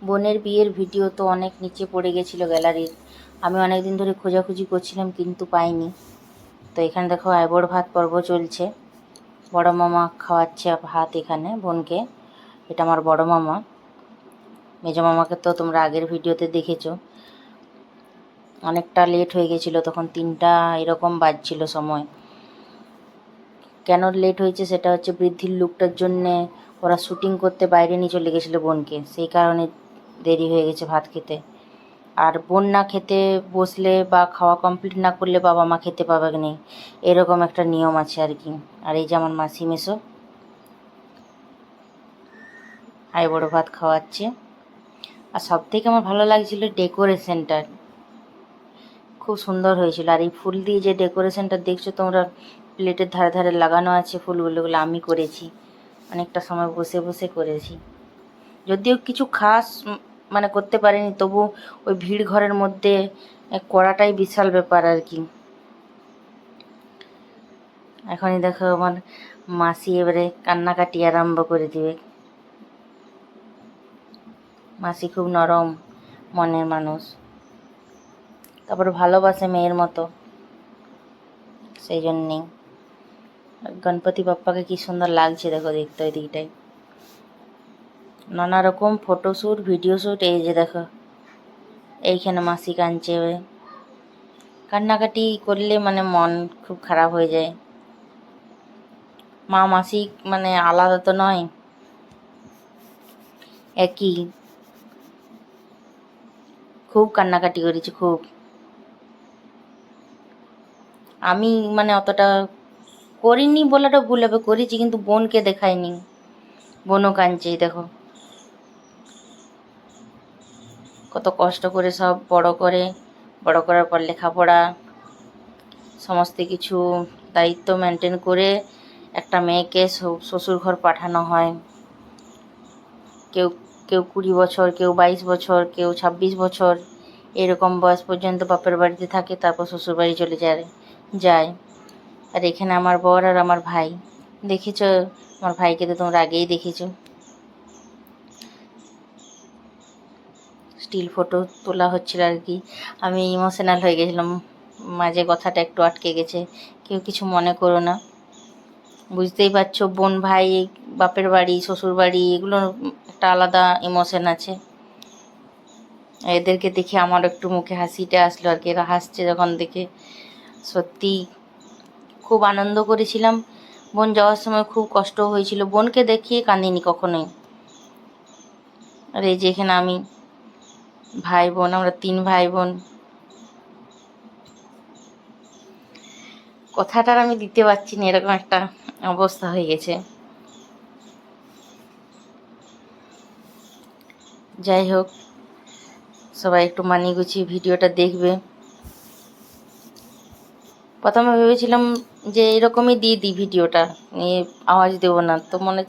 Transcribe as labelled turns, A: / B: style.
A: বোনের বিয়ের ভিডিও তো অনেক নিচে পড়ে গেছিলো গ্যালারির। আমি অনেক দিন ধরে খোঁজাখুঁজি করছিলাম কিন্তু পাইনি। তো এখানে দেখো আইবুড়ো ভাত পর্ব চলছে। বড় মামা খাওয়াচ্ছে ভাত এখানে বোনকে। এটা আমার বড় মামা। মেজো মামাকে তো তোমরা আগের ভিডিওতে দেখেছো। অনেকটা লেট হয়ে গেছিলো, তখন 3টা এরকম বাজছিল সময়। কেন লেট হয়েছে সেটা হচ্ছে বৃদ্ধির লুকটার জন্যে ওরা শুটিং করতে বাইরে নিয়ে চলে গেছিলো বোনকে, সেই কারণে দেরি হয়ে গেছে ভাত খেতে। আর বোন না খেতে বসলে বা খাওয়া কমপ্লিট না করলে বাবা মা খেতে পাবে না, এরকম একটা নিয়ম আছে আর কি। আর এই যে আমার মাসি মেসো আইবুড়ো ভাত খাওয়াচ্ছে। আর সব থেকে আমার ভালো লাগছিল ডেকোরেশনটা, খুব সুন্দর হয়েছিল। আর এই ফুল দিয়ে যে ডেকোরেশনটা দেখছো তোমরা, প্লেটের ধারে ধারে লাগানো আছে ফুলগুলোগুলো আমি করেছি, অনেকটা সময় বসে বসে করেছি। যদিও কিছু খাস মানে করতে পারিনি, তবু ওই ভিড় ঘরের মধ্যে করাটাই বিশাল ব্যাপার আর কি। এখনই দেখো আমার মাসি এবারে কান্নাকাটি আরম্ভ করে দিবে। মাসি খুব নরম মনের মানুষ, তারপর ভালোবাসে মেয়ের মতো, সেই জন্যেই। গণপতি বাপ্পাকে কি সুন্দর লাগছে দেখো দেখতে ওই দিকটাই। নানা রকম ফটোশ্যুট ভিডিও শ্যুট। এই যে দেখো এইখানে মাসি কাঁদছে, কান্নাকাটি করলে মানে মন খুব খারাপ হয়ে যায়। মা মাসি মানে আলাদা তো নয়, একই। খুব কান্নাকাটি করেছি খুব। আমি মানে অতটা করিনি বলাটা ভুল হবে, করেছি কিন্তু বোনকে দেখাইনি। বোনও কাঁদছে দেখো, কত কষ্ট করে সব বড় করার পর লেখাপড়া সমস্ত কিছু দায়িত্ব মেনটেন করে একটা মেয়েকে শ্বশুর ঘর পাঠানো হয়। কেউ কেউ 20 বছর, কেউ 22 বছর, কেউ 26 বছর, এরকম বয়স পর্যন্ত বাপের বাড়িতে থাকে, তারপর শ্বশুর বাড়ি চলে যায়। আর এখানে আমার বর আর আমার ভাই, দেখেছো আমার ভাইকে তো তোমরা আগেই দেখেছো। স্টিল ফটো তোলা হচ্ছিল আর কি। আমি ইমোশনাল হয়ে গেছিলাম, মাঝে কথাটা একটু আটকে গেছে, কেউ কিছু মনে করো না। বুঝতেই পারছো, বোন ভাই বাপের বাড়ি শ্বশুর বাড়ি এগুলো একটা আলাদা ইমোশন আছে। এদেরকে দেখে আমার একটু মুখে হাসিটা আসলো আর কি, এরা হাসছে যখন দেখে। সত্যি খুব আনন্দ করেছিলাম। বোন যাওয়ার সময় খুব কষ্ট হয়েছিল, বোনকে দেখিয়ে কাঁদিনি কখনোই। আর এই যে এখানে আমি ভাই বোন, আমরা 3 ভাই বোন। কথাটা আমি দিতে পারছি না, এরকম একটা অবস্থা হয়ে গেছে। যাই হোক, সবাই একটু মানিয়ে গুছিয়ে ভিডিওটা দেখবে। প্রথমে ভেবেছিলাম যে এরকমই দিয়ে দিই ভিডিওটা, নিয়ে আওয়াজ দেবো না, তো মনে